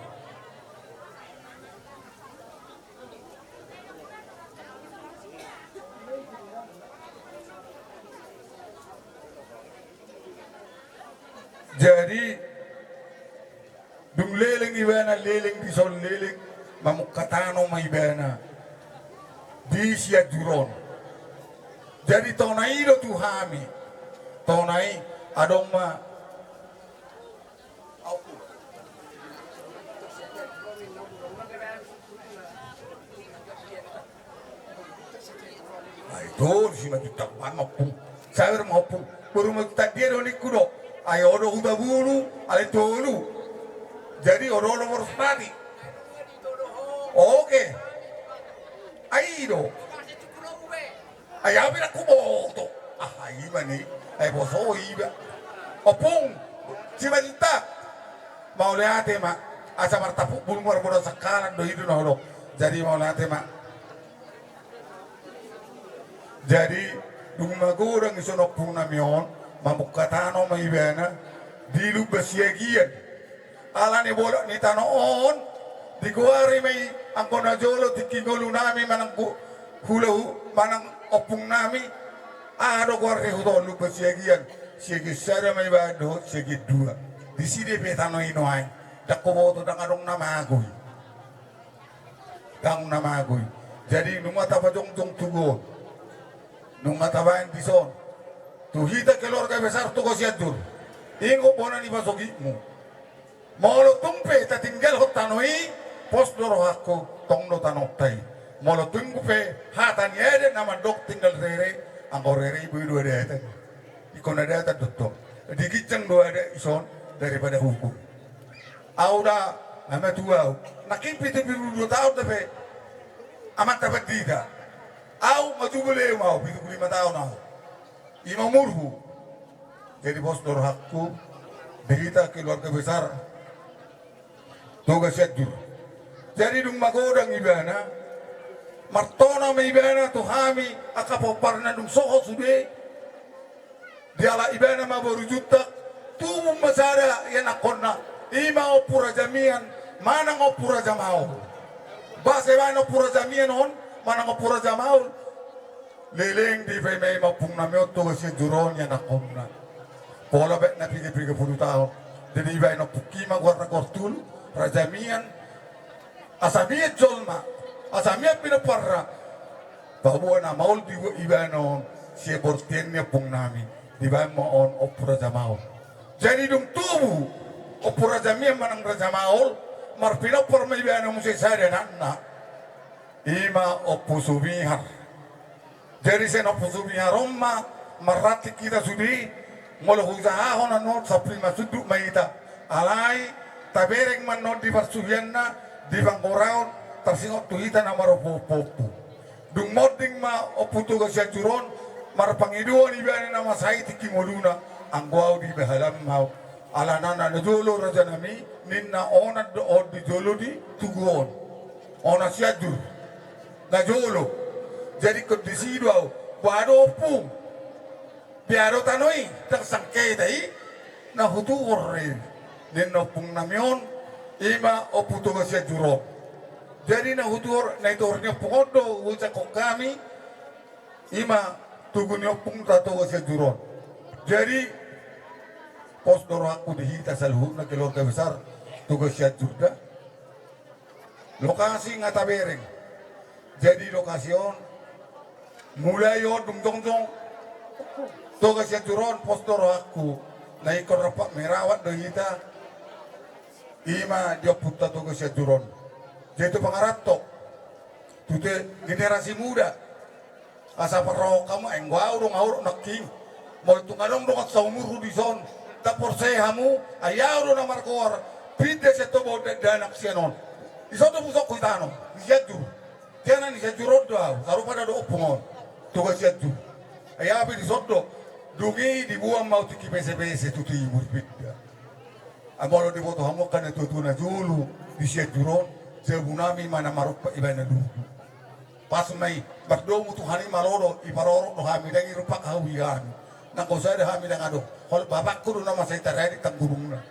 Jadi dung leleng ibana leleng di son leleng mamukatano may ibana di siya juron. Jadi tonai do tuhami tonai adong ma ay do si majutak mamapung Sawer mau pun baru tak dia doni kudo. Ayo odo udah bulu, ale tolu. Jadi odo nomor sepati. Oke. Aido. Ayaw aku boto. Iba ni. Ay boso iba. Opung. Si Majita. Mau lihat mak. Asa martapu bulung mura sakalan do hidu no. Jadi mau lihat mak. Jadi dung magurang iso opung namion. Mamukatano maibana. Dilu basiagian. Ala ni bolak ni tanoon. Dikuari may ang konajolo tikingolo nami manang hulahu manang opung nami ado kuari hudo lupa siagian siagi sada may bado siagi dua di sini petano inoay dakoboto dang adong namagoy jadi nung mataba jong tugo nung matabain tison tuhita keluarga besar tugo siadur ingo bona ni basogi mo molo tumpe tatinggal hotanoi pos doro aku tongno tanoktai molo tunggu pe hatan yede nama dok tinggal rere angkor rere ibu dua ada ikon ada doktor dikiceng dua ada ison daripada hukum auda nama tua nakin pitu biru 2 tahun tapi amat dapat tiga au maju boleh mau pitu 5 tahun au imam murhu jadi pos doro aku berita keluarga besar tugas yadur. Jadi dung magodang ibana, martona may ibana to hami akapoparna dung soho sude. Diala ibana maborujuta, tumong masara yan akonna, ima opura jamian, manang opura jamao. Base ba opura jamian on, manang opura jamao. Leleng di fay may mapung namyo to kasi juron yan akonna. Pola bet na pigi-pigi 10 tahun. Jadi ibana pukima warna kortul, rajamian. Asamia jolma, asamia pinaparra. Bahwa na maul di ibano si bortiennya pung nami di mo on opura jamao. Jadi dum tubu opura jamia manang rajamaul marpina por may ibano mo si sada na ima opusubihar. Jadi sen opusubihar romma marati kita sudi molo huzahon anot sa prima sudu maita alai tabereng man non di barsubianna di bangkoraon tersingot tuhita na maropopopo dung moding ma oputo ka siya juron marpangiduan ibani na masay tikimoluna ang guaw di bahalam mau alanana na jolo raja nami ninna onad dood di jolo di tuguon ona siya jur na jolo jadi kondisi duaw wado opung biaro tanoi tersangkay dahi na hutuor rin ninna opung namion ima oputo siya juro. Jadi na hutur na itornya pongodo uca kok kami ima tugunyo pung tato siya juro. Jadi pos doro aku dihita sa luhut na keluarga besar tugas siya jurda. Lokasi ngatabereng. Jadi lokasyon mulai yon dungdong tugas siya juron pos doro aku na ikon rapak merawat dihita ima dia puta to ke juron. Jadi pangarato. Tute generasi muda. Asa perro kamu enggau dong aur naking. Mau itu ngadong dong sa umur di son. Tapor sehamu ayaw do na markor. Pide se to bod danak sianon. Iso to pusok kuitano. Siatu. Tiana ni sejurod do. Saru pada do opungon. To ke siatu. Ayaw bi di sodo. Dungi dibuang mau tiki pese tuti murbida. Amolo di foto hamo kan itu na julu di sia juron sebunami mana marok ibana dulu pas mai bardo mutu hani maloro iparoro no hami dangi rupak hawian na ko sada hami dang ado hol babak kudu na masay taradi tang gurungna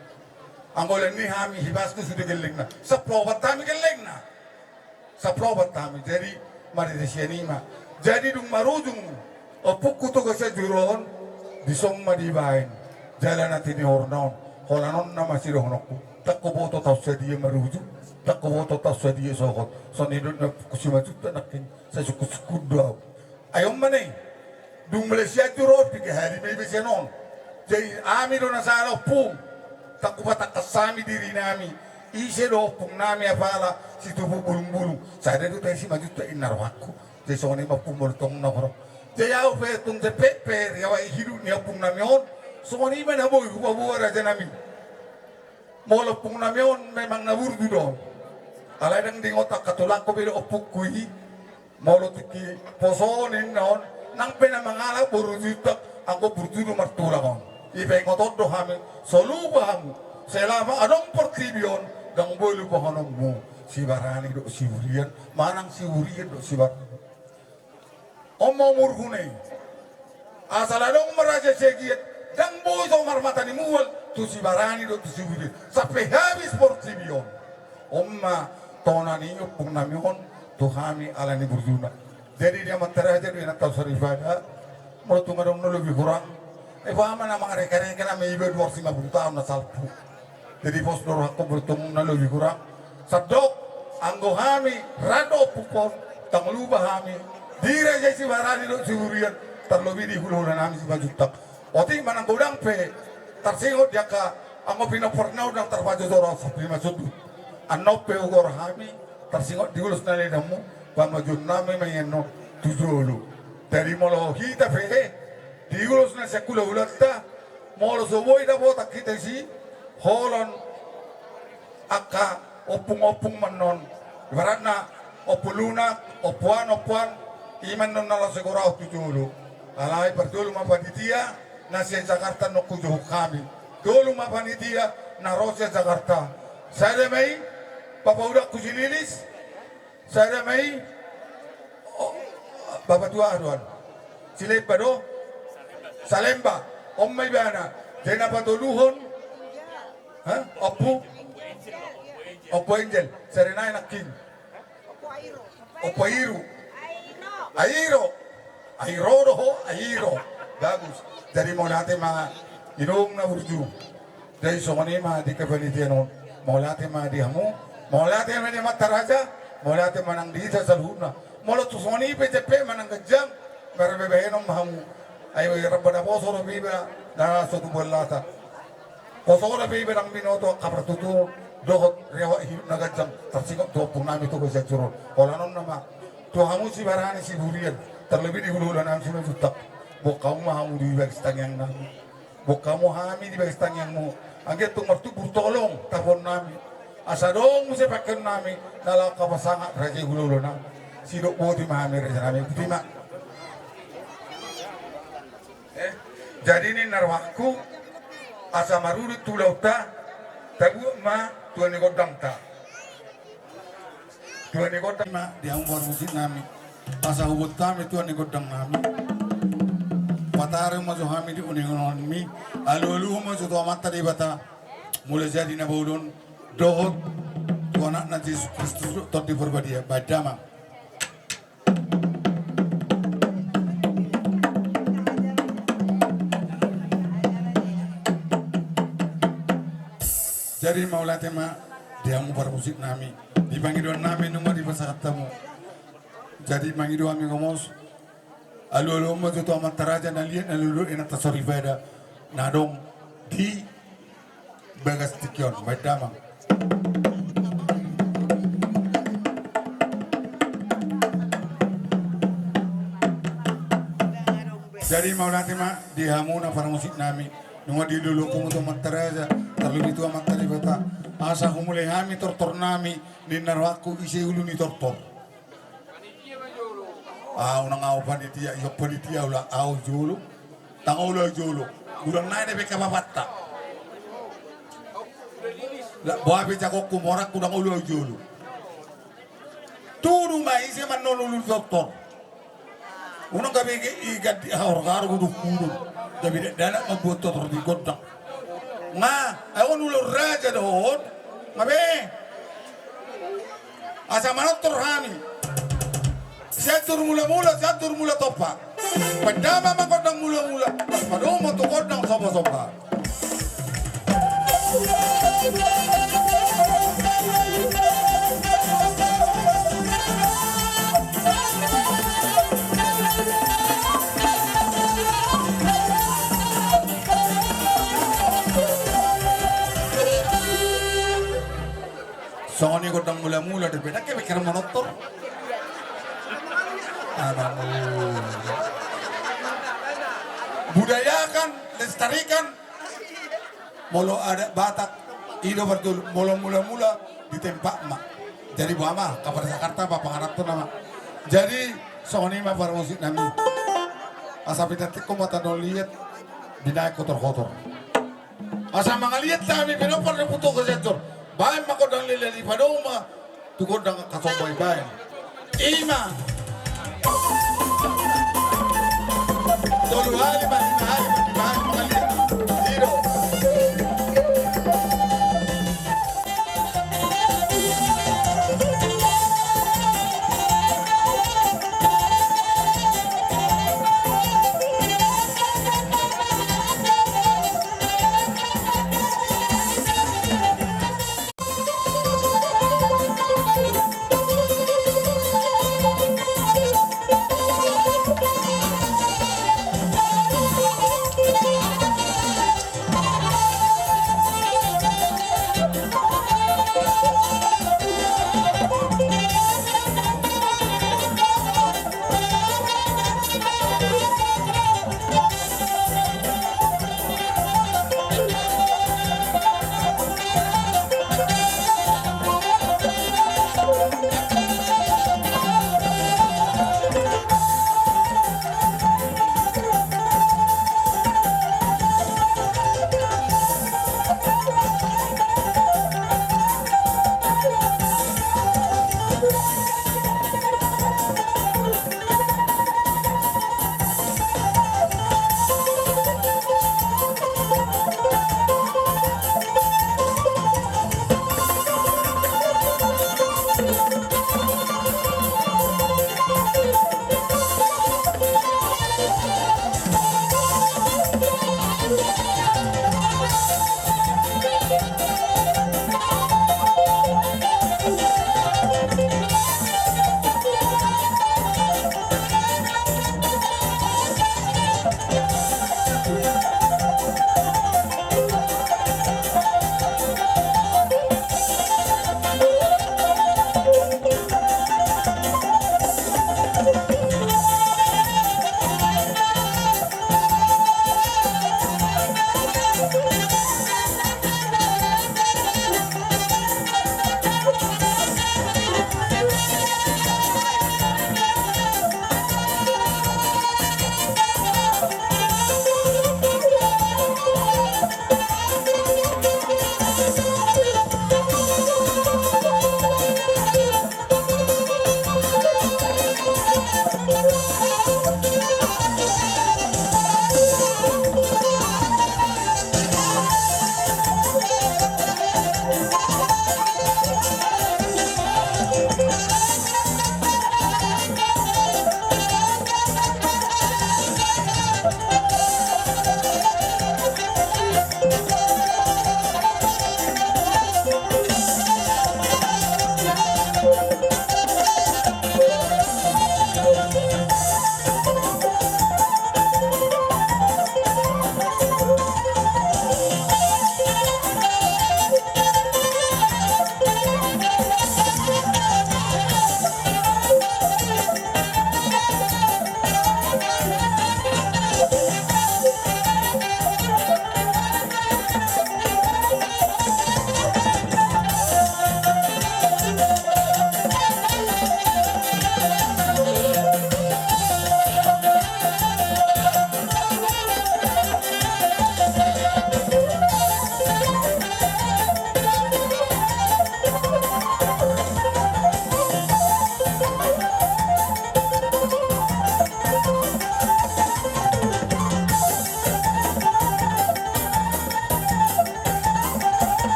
anggolen ni hami hibas ku sudah gelengna sa probat tami gelengna sa probat tami jadi mari di sia nima jadi dung marujung opuk kutu ka sia juron disong madibain jalan ati ni hornaon holanon nama sirohnoku takko boto tau sedia maruju takko boto tau sedia sokot sonidun na kusimaju tanakin sa suku-sukudaw ayom manay dung Malaysia jurot pika hari may besenon jadi ami do nasala pung takko batak kasami diri nami ise do pung nami apala si tubuh bulung-bulung sada do tayo si maju ta inarwaku jadi soni mapumultong na koro Jaya fe tung te pepe ya wa hidu ni opung namion. So ni mana boy kubabu raja nami. Molo pung namion memang nabur dudo. Alai dang ding otak katulak ko bilo opuk kui. Molo tiki posonin naon nang pena mangala buru juta ako burjudu martula kon. Ibe ngotot do hami solu bahamu. Selama adong pertibion gang bolu bahanom mu. Si barani do si urian manang si urian do si bar. Omong murhune. Asal adong meraja segiat gang boy so marmatani mual tu si barani do tu si urian. Sampai habis pertibion. Omma tonani pung namion tu kami alani burjuna. Jadi dia materaja dia nak tahu sarifada. Menurut ngadong lebih kurang. Paham na mga reka-reka na may iba 250 tahun na salpo. Jadi pos doro ako bertemu na lebih kurang. Sadok anggo kami rado pupon tangluba kami. Dire jay si barani do si urian terlebih di hulu na namin si bajutak. Oti manang godang pe tersingot dia ka anggo pinapornaw ng terpajo doro sa prima sudut. Ano pe ugor kami tersingot di hulus na ledamu pamajun namin mayeno tujolo. Dari molo kita pe Digulos na sa kula ulata, molo soboy na botak kita si holon aka opung manon. Ibarat na opuluna, opuan, iman non nala segorao tujulu. Alay pardulu mapanitia na si Jakarta no kujuh kami. Dulu mapanitia na Rosia Jakarta. Saya may papaudak kujililis. Saya may babatua aduan. Silip ba do? Salemba, may bana, dyan na patuluhon, ha? Opo Angel, Serenay na King, Opo Airo, bagus. Jadi mau natin mga inong na urdu, dahil so kani mga di kabalitianon, mau natin mga dihamu, mau natin mga mataraja, mau natin manang dita sa luna, mau natin soni PTP manang gajang, marabebehenong mahamu. Ayo rabbana posoro biba na sotu bolata posoro biba nang binoto kapratutu dohot rewa hi nagajam tersikap to punami to bisa curut olanon nama to hamu si barani si burian terlebih di hulu dan am sunu jutak bo kamu hamu di bagstang yang nami bo kamu hami di bagstang yang mu angge tu mertu burtolong tapon nami asadong musi pakken nami nala kapasanga raja hulu nami si dok bo di mahami raja nami kutima. Jadi ini narwaku asa marurut tulauta tabu ma tuan godang ta tuan godang ma dia umur musim nami asa hubut kami tuan godang nami patare mo jo kami di uningon mi alu mo jo to mata di bata mulai jadi na baudon dohot tuan anak Yesus Kristus tot di berbadia badama. Jadi maulah tema dia mau musik nami dipanggil doa nami nomor di pasar tamu. Jadi panggil doa kami ngomos alu mau tu amat teraja dan lihat alu enak tasarifada nadong di bagas tikion badamang. Jadi maulah tema dia mau na para musik nami nomor di dulu kamu tu amat teraja. Terlebih itu amat tadi bata asa humule hami tortor nami ninarwaku isi ulu ni tortor unang au panitia iyo panitia ula au julu tang ula julu urang naik de beka babatta la boa beja ko kumorak udang ula julu turu mai isi man ulu tortor unang gabe igat haur garu kudu kudu gabe dana membuat tortor di godang nga ayun ulo raja doon mabe asa manotor kami satur mula topa padama makodang mula padong mo to kodang sopa Sony godang mula-mula de beda ke pikir monotor. budayakan, lestarikan. Molo ada Batak, Ido betul, molo mula-mula di tempat mak. Jadi buah mah, kabar Jakarta, bapak harap tuh nama. Jadi, soalnya mah para musik nami. Asa pitatik ko mata no lihat, binaik kotor-kotor. Asa mga lihat kami, pinopar na puto ka sensor. Bayan makodang lilali pa daw ma, tukod ng kasomboy bayan. Ima! Toluhali ba, hinahali ba, bayan mga lihat. Zero. Thank you.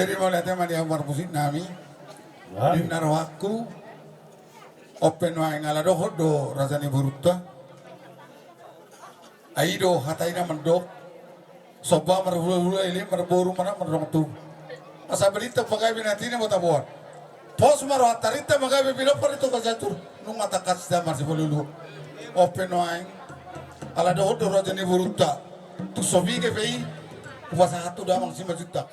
Jadi melihatnya mani amar musik nami. Di narwaku. Open wa ngala do hodo rasani buruta. Aido hataina mendok. Soba marhulu ini marboru mana mendong tu. Asa berita pakai binatina botabor. Pos maro hatarita pakai bibilo par itu kajatur. Nung mata kasda masih bolulu. Open wa ala do hodo rasani buruta. Tu sobi ke fei. Puasa hatu damang si majutak.